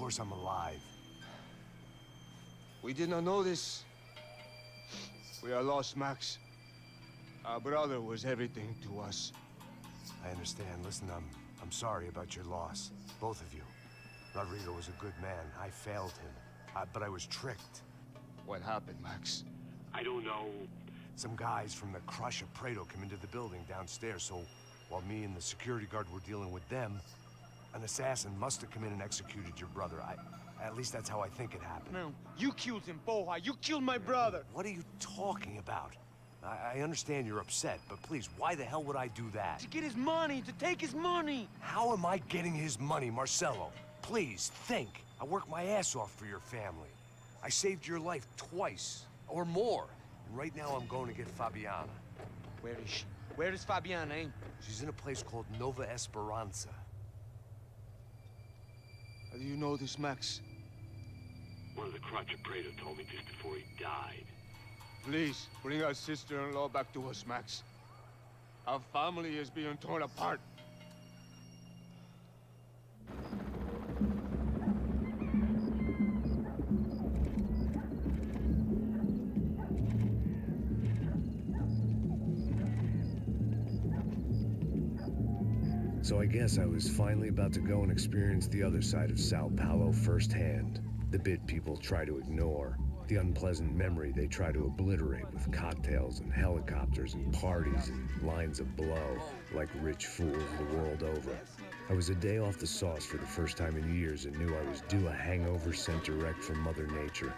course I'm alive. We did not know this. We are lost, Max. Our brother was everything to us. I understand. Listen, I'm sorry about your loss. Both of you. Rodrigo was a good man. I failed him. But I was tricked. What happened, Max? I don't know. Some guys from the Crush of Prado came into the building downstairs, so while me and the security guard were dealing with them, an assassin must have come in and executed your brother. At least that's how I think it happened. No, you killed him, Boha. You killed my brother. What are you talking about? I understand you're upset, but please, why the hell would I do that? To get his money, to take his money. How am I getting his money, Marcelo? Please, think. I worked my ass off for your family. I saved your life twice, or more. And right now I'm going to get Fabiana. Where is she? Where is Fabiana, eh? She's in a place called Nova Esperanza. How do you know this, Max? One of the Crotch of Prado told me just before he died. Please, bring our sister-in-law back to us, Max. Our family is being torn apart. So I guess I was finally about to go and experience the other side of Sao Paulo firsthand. The bit people try to ignore. The unpleasant memory they try to obliterate with cocktails and helicopters and parties and lines of blow, like rich fools the world over. I was a day off the sauce for the first time in years and knew I was due a hangover sent direct from Mother Nature.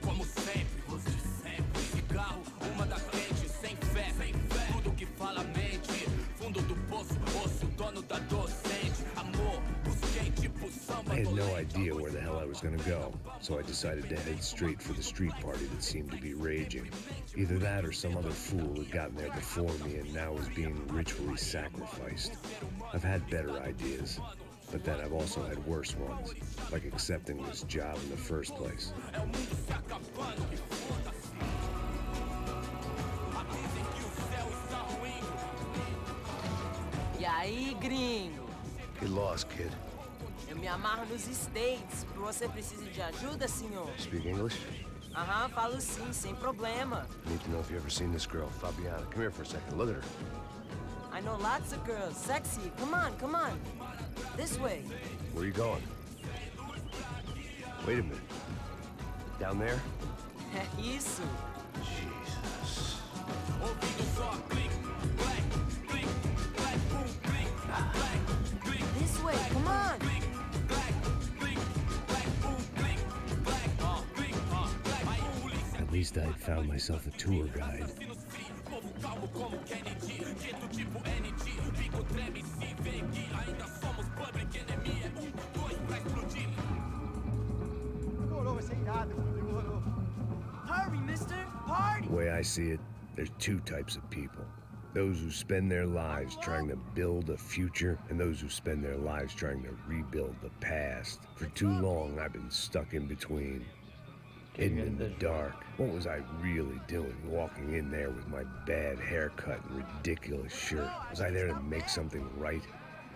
Como sempre, luz de sempre. Cigarro, uma da frente, sem fé, tudo que fala mente. Fundo do poço, osso, dono da docente. Amor, busquei tipo samba. I had no idea where the hell I was gonna go, so I decided to head straight for the street party that seemed to be raging. Either that or some other fool had gotten there before me and now was being ritually sacrificed. I've had better ideas. But then I've also had worse ones, like accepting this job in the first place. E aí, gringo? Get lost, kid. Eu me amarro nos States. Você precisa de ajuda, senhor? Speak English? Aham, falo sim, sem problema. Need to know if you've ever seen this girl, Fabiana. Come here for a second. Look at her. I know lots of girls. Sexy. Come on, come on. This way. Where are you going? Wait a minute. Down there? Isso. Jesus. This way, come on. At least I'd found myself a tour guide. Hurry, mister. Party. The way I see it, there's two types of people. Those who spend their lives trying to build a future, and those who spend their lives trying to rebuild the past. For too long, I've been stuck in between. Hidden in the dark. What was I really doing walking in there with my bad haircut and ridiculous shirt? Was I there to make something right?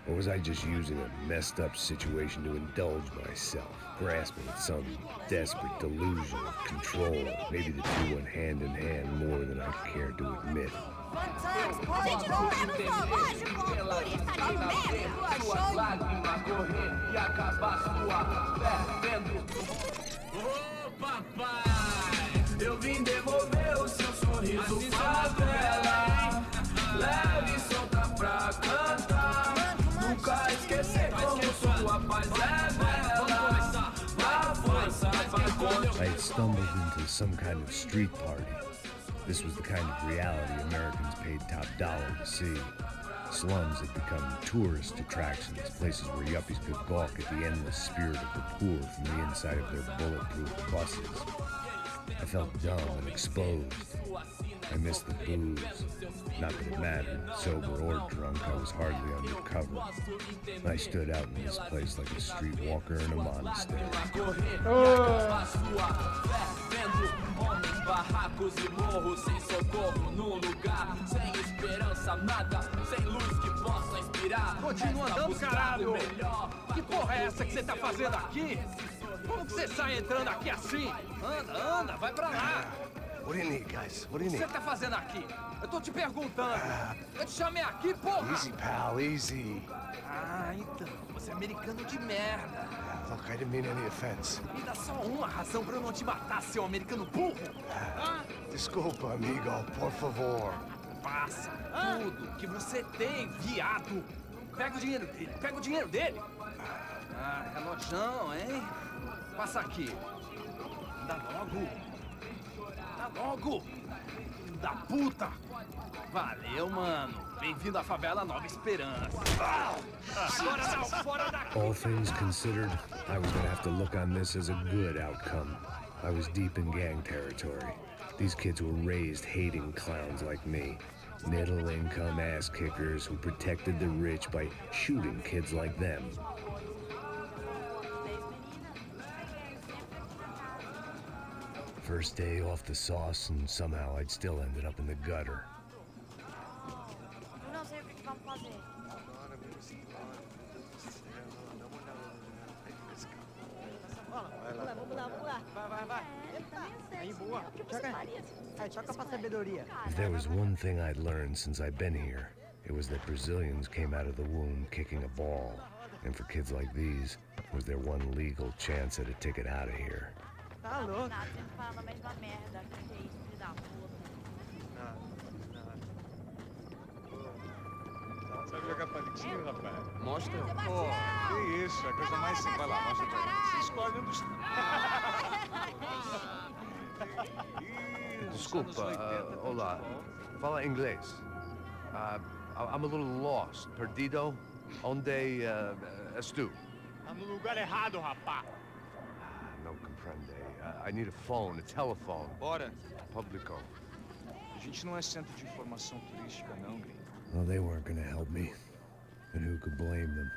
Or was I just using a messed up situation to indulge myself, grasping at some desperate delusion of control? Maybe the two went hand in hand more than I care to admit. Gente, não tá no zoológico, turista de merda! Suas lágrimas correr e acabar sua fé vendo. Ô papai, eu vim devolver o seu sorriso favela. Leve e solta pra cantar. Nunca esquecer como sua paz é bela. A força vai continuar. I had stumbled into some kind of street party. This was the kind of reality Americans paid top dollar to see. Slums had become tourist attractions, places where yuppies could gawk at the endless spirit of the poor from the inside of their bulletproof buses. I felt dumb and exposed. I missed the booze. Not that it mattered, sober or drunk, I was hardly undercover. I stood out in this place like a streetwalker in a monastery. Barracos e morros sem socorro num lugar sem esperança, nada, sem luz que possa inspirar. Continua andando, caralho! Que porra é essa que você tá fazendo aqui? Como que você sai entrando aqui assim? Anda, vai pra lá! What do you need, guys? What do O you que need? você tá fazendo aqui? Eu tô te perguntando. Eu te chamei aqui, porra! Easy, pal, easy. Ah, então, você é americano de merda. Look, I didn't mean any offense. Me dá só uma razão pra eu não te matar, seu americano burro! Desculpa, amigo, por favor. Passa tudo que você tem, viado! Pega o dinheiro dele! Ah, relojão, hein? Passa aqui. Dá logo! Filho da puta! Valeu, mano. Bem-vindo à favela Nova Esperança. Agora não, fora daqui! All things considered, I was gonna have to look on this as a good outcome. I was deep in gang territory. These kids were raised hating clowns like me. Middle-income ass-kickers who protected the rich by shooting kids like them. First day off the sauce, and somehow I'd still ended up in the gutter. Eu não sei o que vamos fazer. Vamos lá. Vai. Aí, boa. O que você faria? Toca pra sabedoria. If there was one thing I'd learned since I've been here, it was that Brazilians came out of the womb kicking a ball. And for kids like these, was their one legal chance at a ticket out of here. Tá louco. Nada, sempre falando a mesma merda. Que isso, filho da puta. Sabe jogar palitinho, rapaz? Mostra. Pô, que isso, é a coisa mais simples. Vai lá, mostra pra ele. Você escolhe um dos... Desculpa, olá. Fala inglês. I'm a little lost. Perdido? Onde estou? Tá no lugar errado, rapaz. Não compreende. I need a phone, a telephone. Bora. Publico. A gente não é centro de informação turística, não, gringo. Well, they weren't gonna help me. And who could blame them?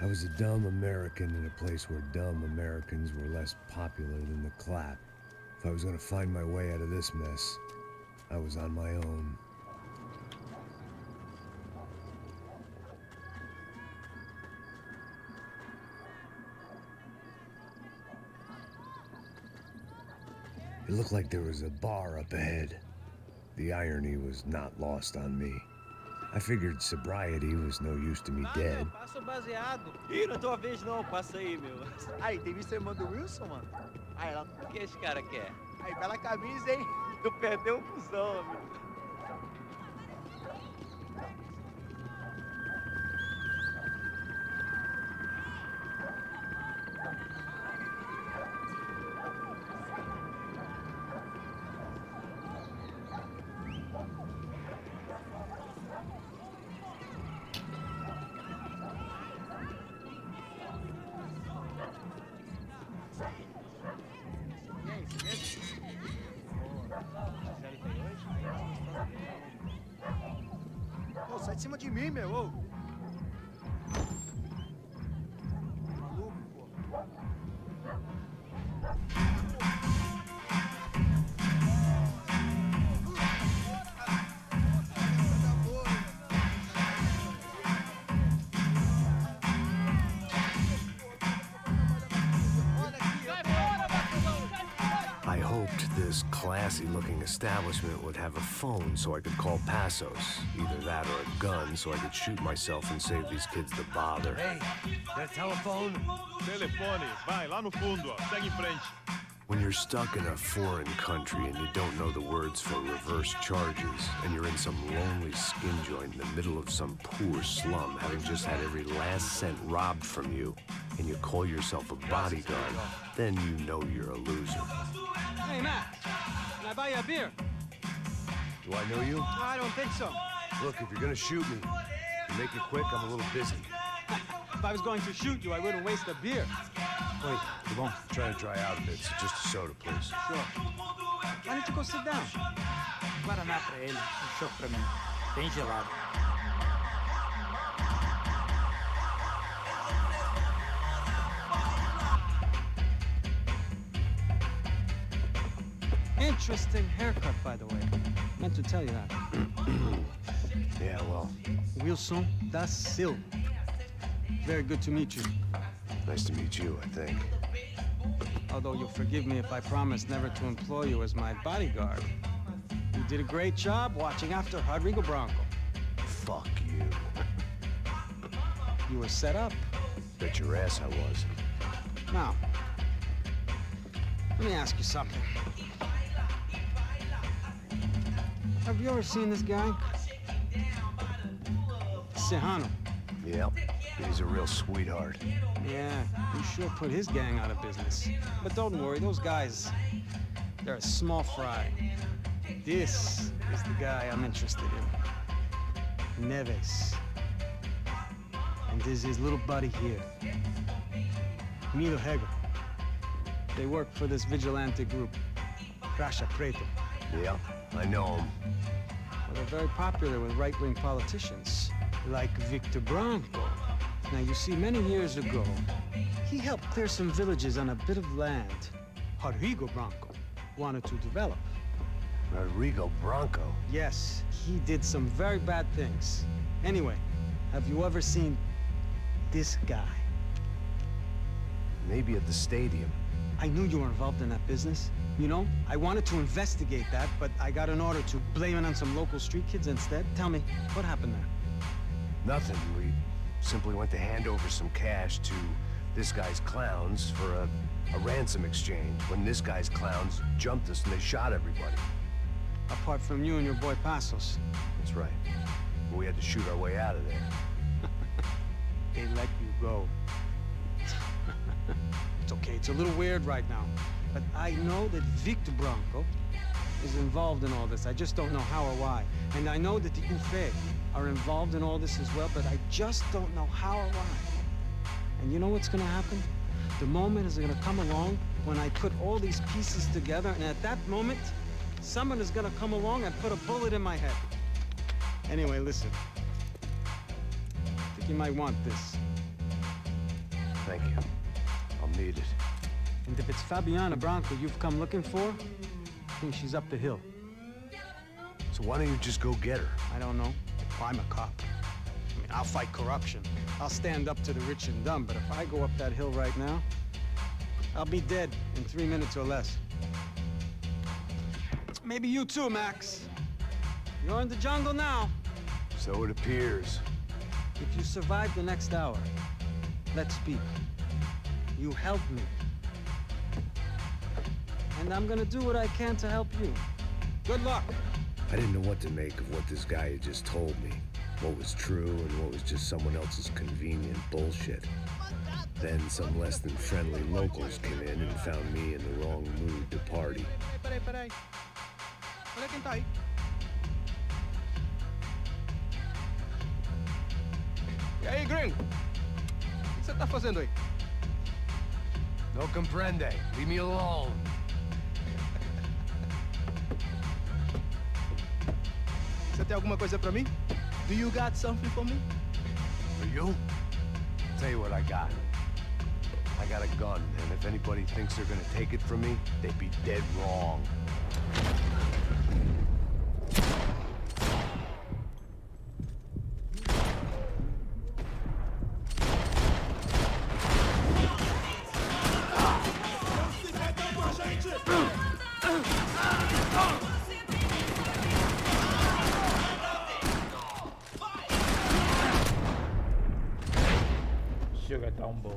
I was a dumb American in a place where dumb Americans were less popular than the clap. If I was gonna find my way out of this mess, I was on my own. It looked like there was a bar up ahead. The irony was not lost on me. I figured sobriety was no use to me dead. Passa o baseado. Ih, não é tua vez não, passa aí, meu. Aí, tem visto a irmã do Wilson, mano? Aí, ela... O que esse cara quer? Aí, bela camisa, hein? Tu perdeu um cuzão, amigo. Pô, sai de cima de mim, meu. Ô. Maluco, pô. I hoped this classy-looking establishment would have a phone so I could call Passos. Either that or a gun so I could shoot myself and save these kids the bother. Hey, that telephone? Telefone, vai, lá no fundo, ó. Segue em frente. When you're stuck in a foreign country and you don't know the words for reverse charges, and you're in some lonely skin joint in the middle of some poor slum, having just had every last cent robbed from you, and you call yourself a bodyguard, then you know you're a loser. Hey, Matt. Can I buy you a beer? Do I know you? I don't think so. Look, if you're gonna shoot me, make it quick, I'm a little busy. If I was going to shoot you, I wouldn't waste a beer. Oi, tudo bom? Trying to dry out a bit, so just a soda, please. Sure. Why don't you go sit down? Guaraná pra ele, um choque pra mim. Bem gelado. Interesting haircut, by the way. Meant to tell you that. Yeah, well, Wilson da Silva. Very good to meet you. nice to meet you, I think. Although you'll forgive me if I promise never to employ you as my bodyguard. You did a great job watching after Rodrigo Branco. Fuck you. You were set up. Bet your ass I was. Now, let me ask you something. Have you ever seen this guy? Serrano. Yep, he's a real sweetheart. Yeah, you sure put his gang out of business. But don't worry, those guys, they're a small fry. This is the guy I'm interested in. Neves. And this is his little buddy here. Milo Hegel. They work for this vigilante group, Racha Preto. Yeah, I know him. Well, they're very popular with right-wing politicians, like Victor Branco. Now, you see, many years ago, he helped clear some villages on a bit of land Rodrigo Branco wanted to develop. Rodrigo Branco? Yes, he did some very bad things. Anyway, have you ever seen this guy? Maybe at the stadium. I knew you were involved in that business. You know, I wanted to investigate that, but I got an order to blame it on some local street kids instead. Tell me, what happened there? Nothing. We simply went to hand over some cash to this guy's clowns for a ransom exchange when this guy's clowns jumped us and they shot everybody. Apart from you and your boy Passos. That's right. We had to shoot our way out of there. They let you go. It's okay, it's a little weird right now. But I know that Victor Branco is involved in all this. I just don't know how or why. And I know that the UFE are involved in all this as well, but I just don't know how or why. And you know what's gonna happen? The moment is gonna come along when I put all these pieces together, and at that moment, someone is gonna come along and put a bullet in my head. Anyway, listen. I think you might want this. Thank you. I'll need it. And if it's Fabiana Branco you've come looking for, I think she's up the hill. So why don't you just go get her? I don't know. I'm a cop. I mean, I'll fight corruption. I'll stand up to the rich and dumb, but if I go up that hill right now, I'll be dead in 3 minutes or less. Maybe you too, Max. You're in the jungle now. So it appears. If you survive the next hour, let's speak. You help me. And I'm gonna do what I can to help you. Good luck. I didn't know what to make of what this guy had just told me. What was true and what was just someone else's convenient bullshit. Then some less than friendly locals came in and found me in the wrong mood to party. Peraí. Olha quem tá aí. E aí, gringo? O que você tá fazendo aí? No comprende. Leave me alone. Você tem alguma coisa pra mim? Do you got something for me? For you? Tell you what I got. I got a gun, and if anybody thinks they're gonna take it from me, they'd be dead wrong. Chega, tá bom.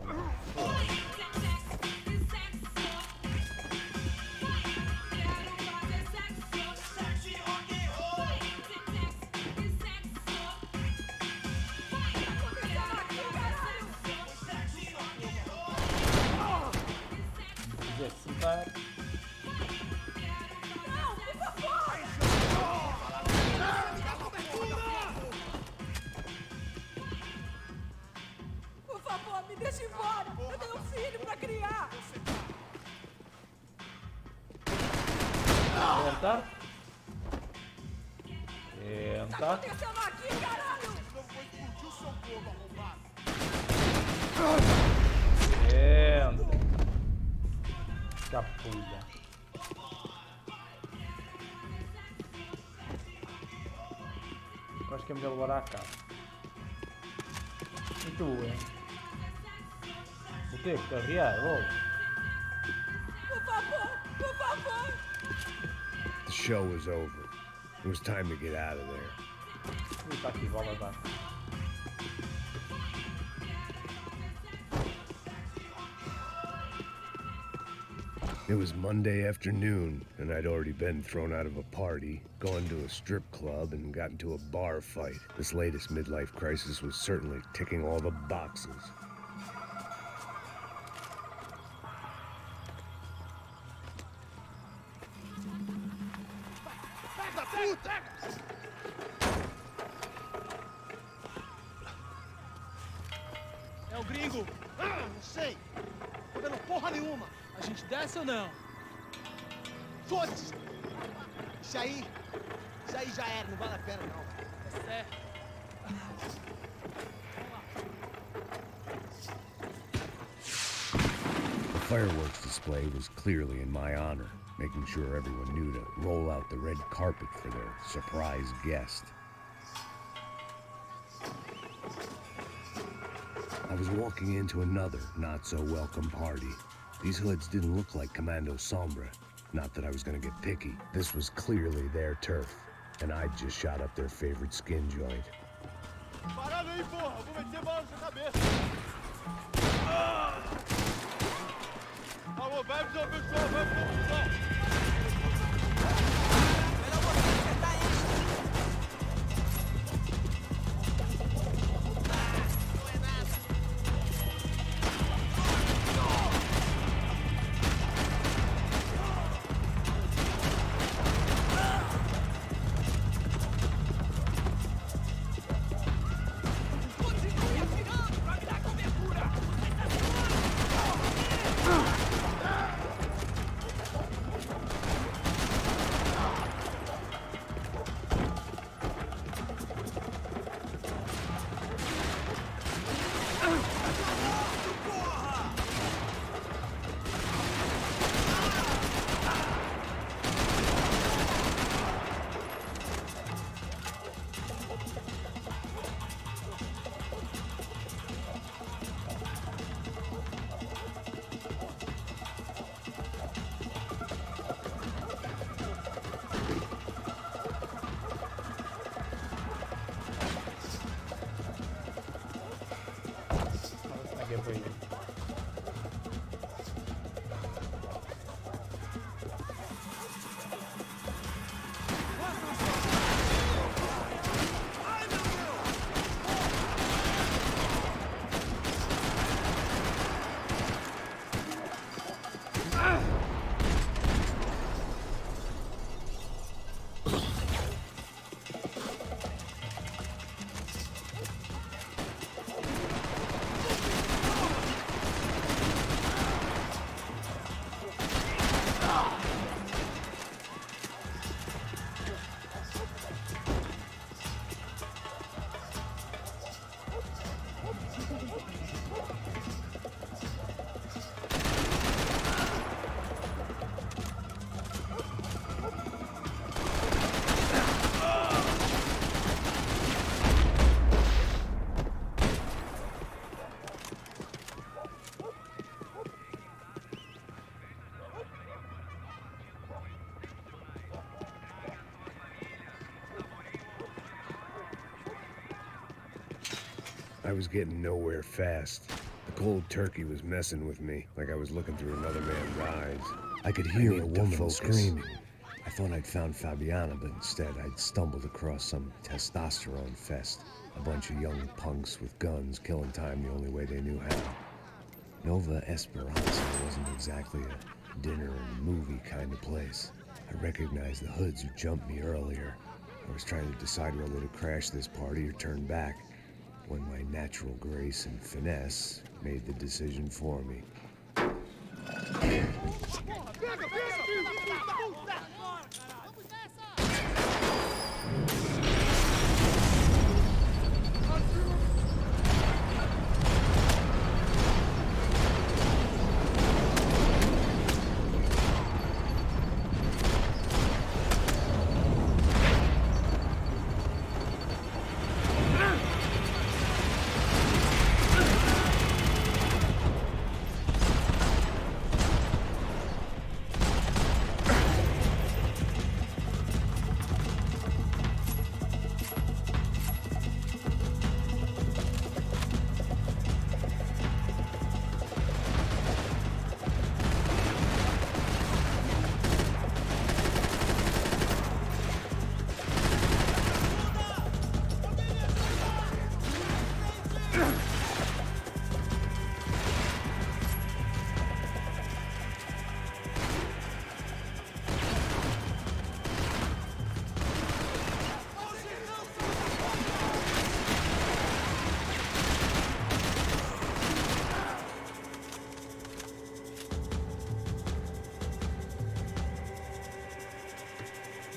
Por favor, me Deixa embora! Eu tenho um filho pra criar! Apertar. Tá Entra. acontecendo aqui, caralho? Entra. Capulha. Eu acho que é melhor levar à casa. E tu, hein? Vou ter que carregar logo. Por favor, por favor! The show was over. It was time to get out of there. E tá aqui, bola dá. It was Monday afternoon, and I'd already been thrown out of a party, gone to a strip club, and got into a bar fight. This latest midlife crisis was certainly ticking all the boxes. É o gringo! Ah, não sei! Tô vendo porra nenhuma! A gente desce ou não? Foda-se! Isso aí já era, não vale a pena não. É certo. The fireworks display was clearly in my honor, making sure everyone knew to roll out the red carpet for their surprise guest. I was walking into another not-so-welcome party. These hoods didn't look like Commando Sombra. Not that I was gonna get picky. This was clearly their turf, and I'd just shot up their favorite skin joint. Parada aí, porra! Eu vou meter bala na sua cabeça! Alô, vai pro pessoal, vai pro pessoal! Melhor você acertar eles. I was getting nowhere fast. The cold turkey was messing with me, like I was looking through another man's eyes. I could hear a woman screaming. I thought I'd found Fabiana, but instead I'd stumbled across some testosterone fest. A bunch of young punks with guns killing time the only way they knew how. Nova Esperanza wasn't exactly a dinner and movie kind of place. I recognized the hoods who jumped me earlier. I was trying to decide whether to crash this party or turn back. when my natural grace and finesse made the decision for me.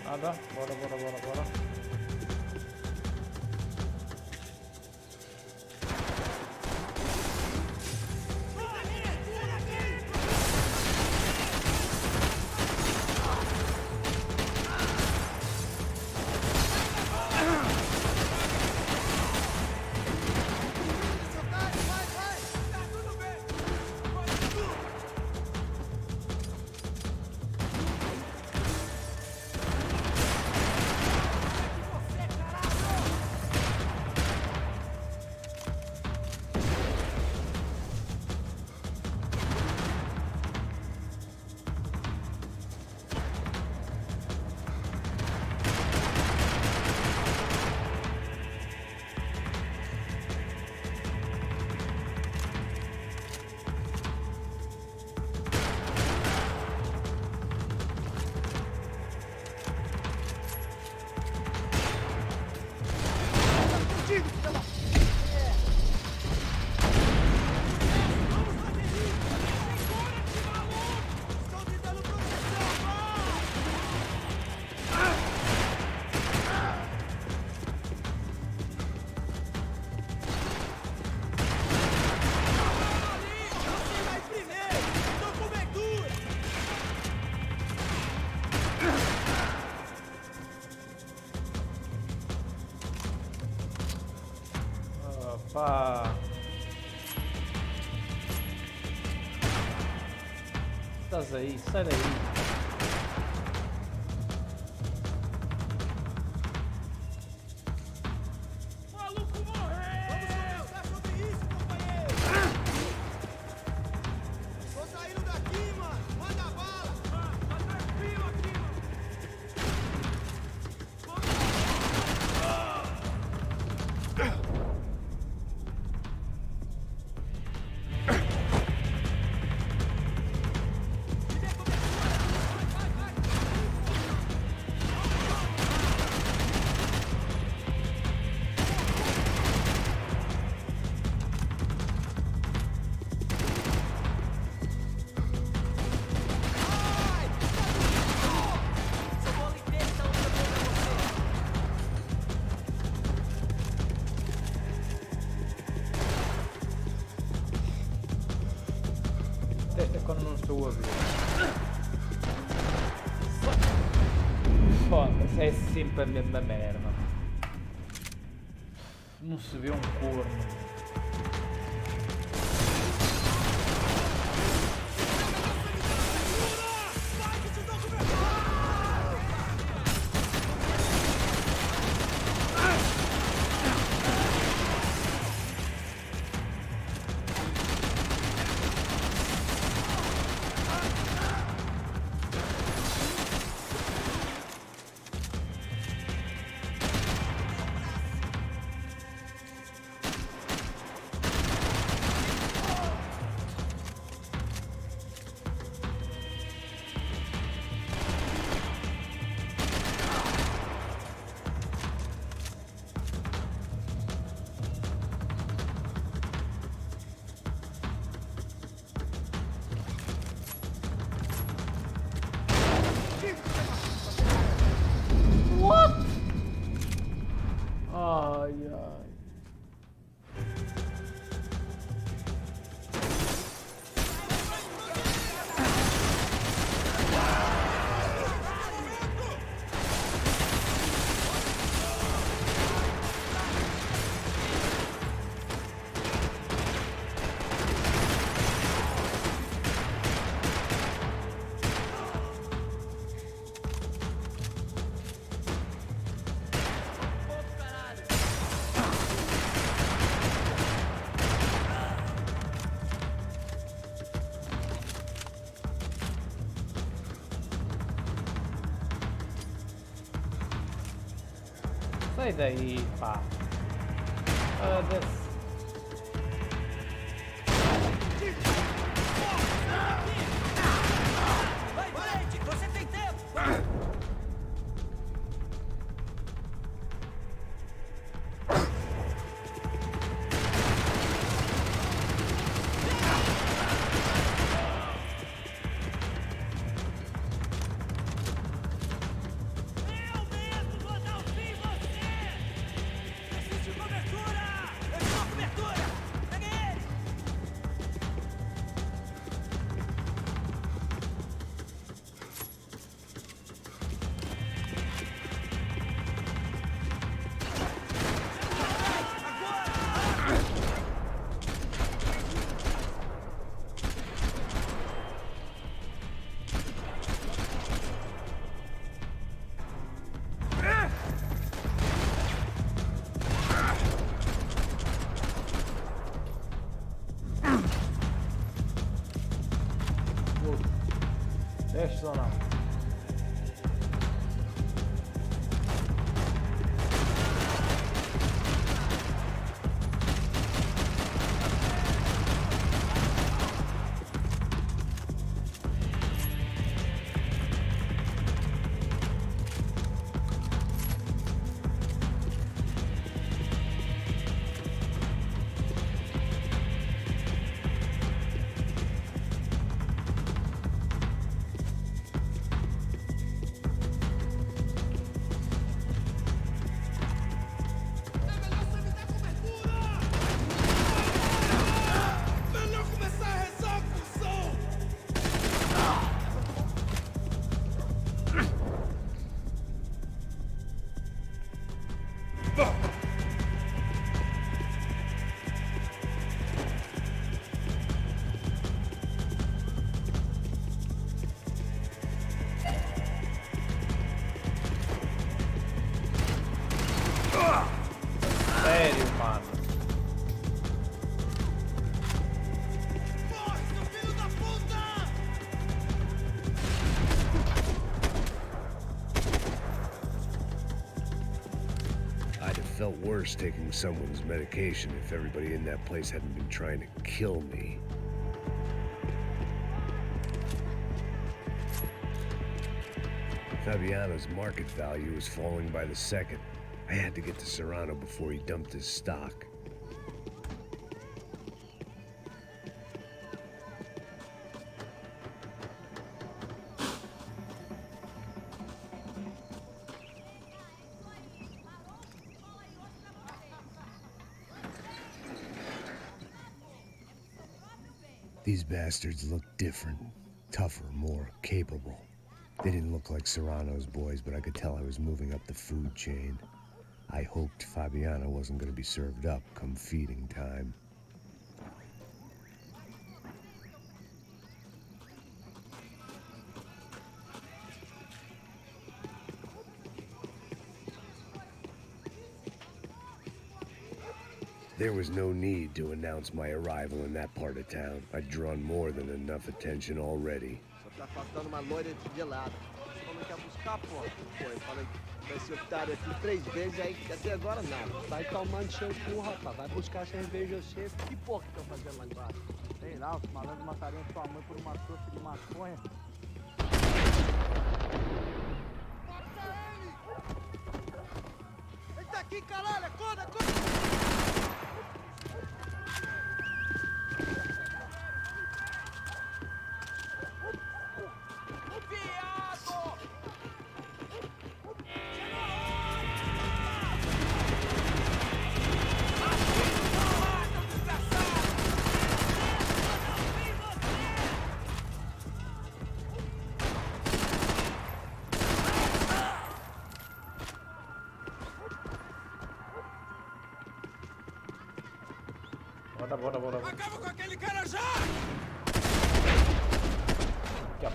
Nada, bora. Opa! Estás aí, sai daí. Quando não estou a ver. Foda-se, é sempre a mesma merda. Não se vê um corno. Sai daí, pá. Foda-se. Vai, Valente, você tem tempo! Deixa ou não? Sério, mano. I'd have felt worse taking someone's medication if everybody in that place hadn't been trying to kill me. Fabiano's market value was falling by the second. I had to get to Serrano before he dumped his stock. These bastards looked different, tougher, more capable. They didn't look like Serrano's boys, but I could tell I was moving up the food chain. I hoped Fabiano wasn't going to be served up come feeding time. There was no need to announce my arrival in that part of town. I'd drawn more than enough attention already. Só tá faltando uma loira de gelado. Você não quer buscar, pô? Pô, eu falei que vai ser otário aqui 3 vezes, aí até agora nada. Vai tomando seu cu, rapaz. Vai buscar cerveja você. Que porra que estão fazendo lá embaixo? Sei lá, os malandros matariam sua mãe por uma trouxa de maconha. Ele tá aqui, caralho! Acorda, acorda! Bora. Acaba com aquele cara já! Aqui, ó.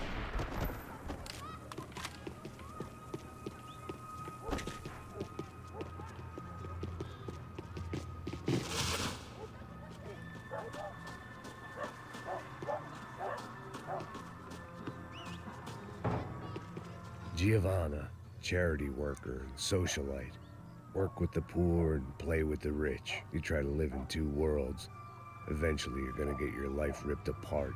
Giovanna, charity worker and socialite. Work with the poor and play with the rich. You try to live in two worlds. Eventually, you're gonna get your life ripped apart.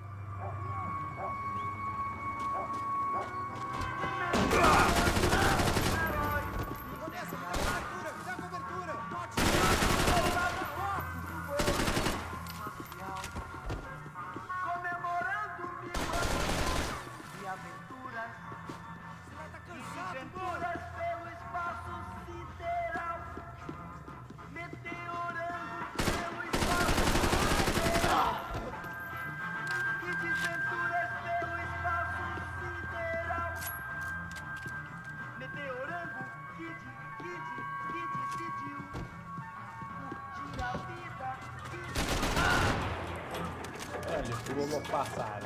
Ele pulou no passado.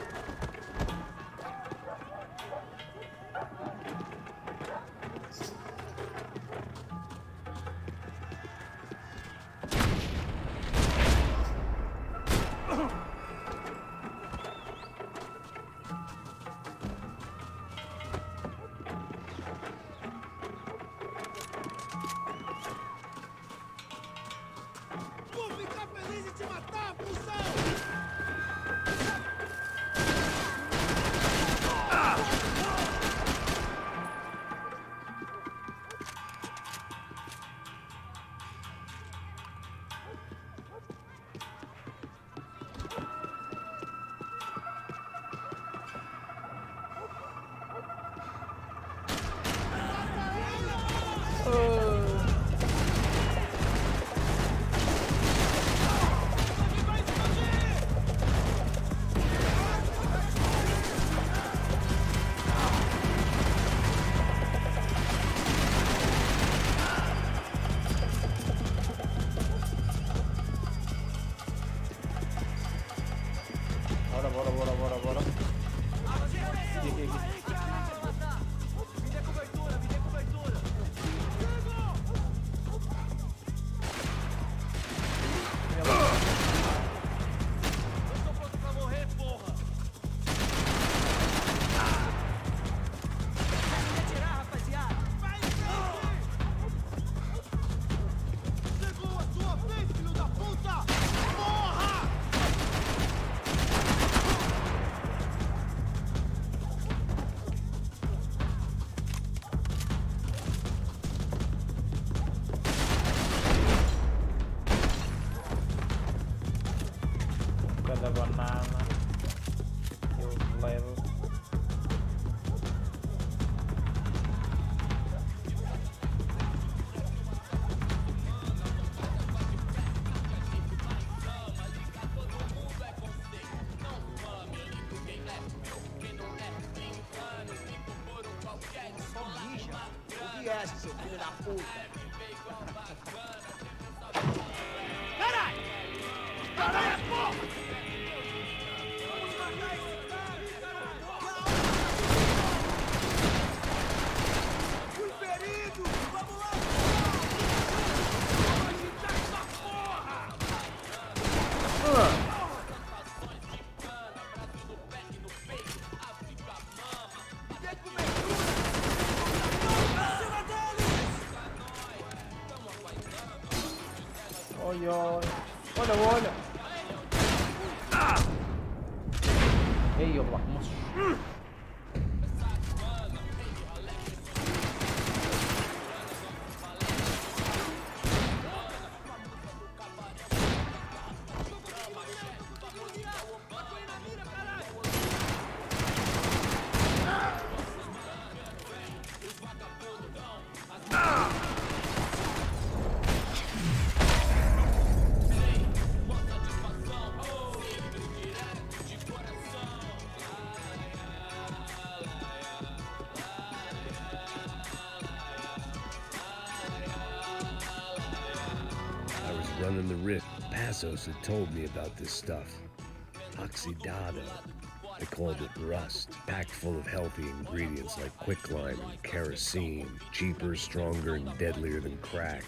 Vou ficar feliz em te matar, função! Bora. Aqui. Me dê cobertura! Eu tô pronto pra morrer, porra! Quer me atirar, rapaziada? Vai em frente! Chegou a sua vez, filho da puta! Morra! Cada banana eu levo. Ouvi essa, seu filho da puta. Caralho, porra! Vamos matar esse cara, fui ferido! Vamos lá! Vamos agitar essa porra! Dê cobertura! Pra cima deles! Olha. Ei, eu lá, moço. Running the rift, Passos had told me about this stuff. Oxidado. They called it rust, packed full of healthy ingredients like quicklime and kerosene, cheaper, stronger, and deadlier than crack.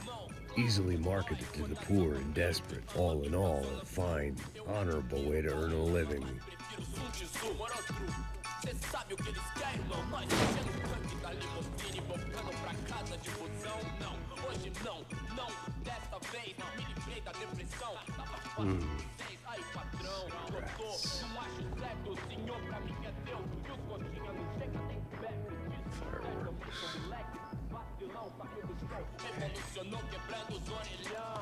Easily marketed to the poor and desperate. All in all, a fine, honorable way to earn a living. hoje não, desta vez me livrei da depressão. Tava foda vocês, aí patrão, doutor, não acho certo, o senhor pra mim é Deus. E os coxinhas não chegam nem perto disso. Eu sou moleque, vacilão, saco do chão. Revolucionou quebrando os orelhão.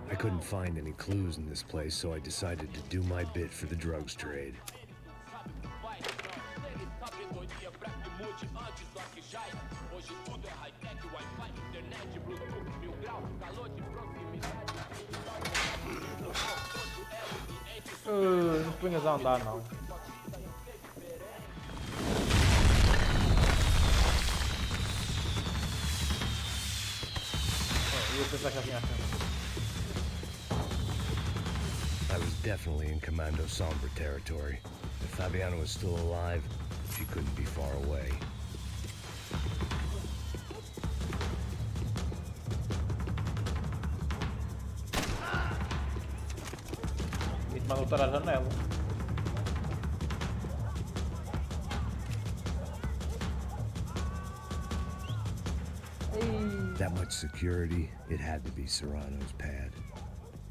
I couldn't find any clues in this place, so I decided to do my bit for the drugs trade. Não punhas a andar não. I was definitely in Commando Sombra territory. If Fabiana was still alive, she couldn't be far away. E te mandou estar à janela. That much security, it had to be Serrano's pad.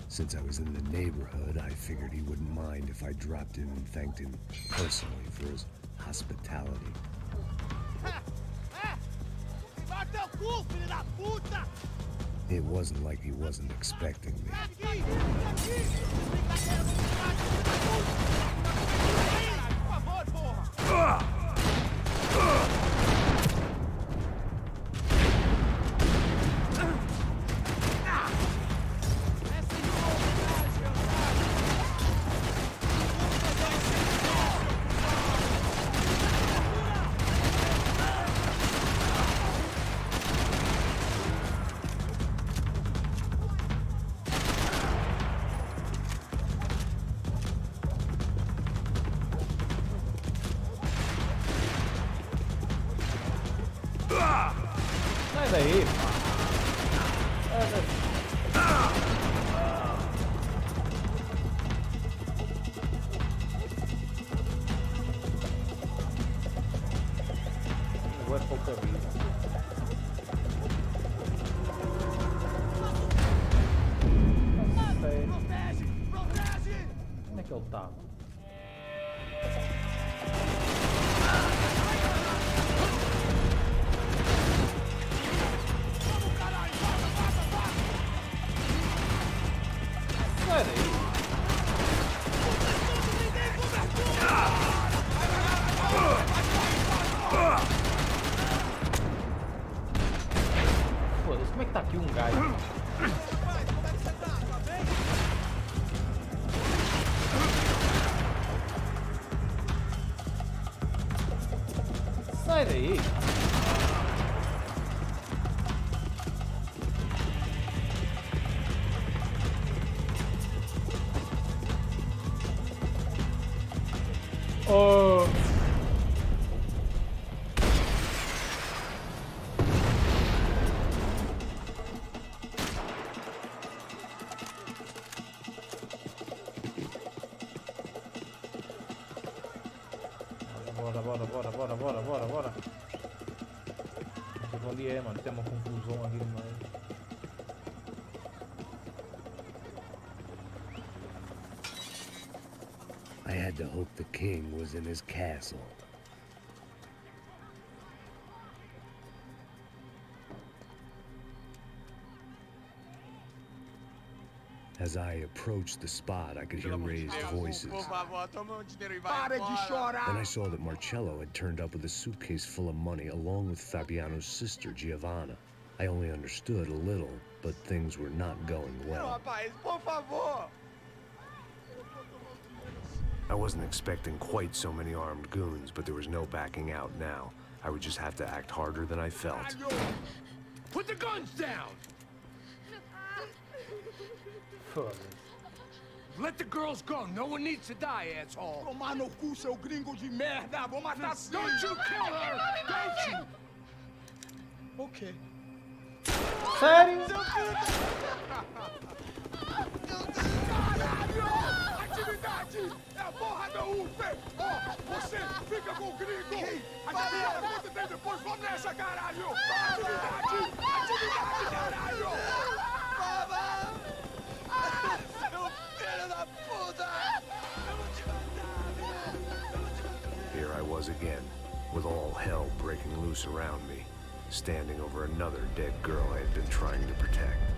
Since I was in the neighborhood, I figured he wouldn't mind if I dropped in and thanked him personally for his hospitality. It wasn't like he wasn't expecting me. Sai daí, não é pouca vida. Onde é que ele tá? Foda-se, como é que tá aqui um gajo? Sai daí! Oh! Bora. Tipo ali é, mano, tem uma conclusão ali no meio. I had to hope the king was in his castle. As I approached the spot, I could hear raised voices. Para de chorar! Then I saw that Marcello had turned up with a suitcase full of money along with Fabiano's sister, Giovanna. I only understood a little, but things were not going well. I wasn't expecting quite so many armed goons, but there was no backing out now. I would just have to act harder than I felt. Put the guns down! Let the girls go. No one needs to die, asshole. Tomar no cu, seu gringo de merda! Vou matar sim! Don't you kill her! Don't you? Ok. Sério? Caralho! Atividade! É a porra da UP! Ó, você fica com gringo! Atividade, quanto tempo depois? Vamos nessa, caralho! Atividade! Atividade, caralho! Seu filho da puta! Here I was again, with all hell breaking loose around me, standing over another dead girl I had been trying to protect.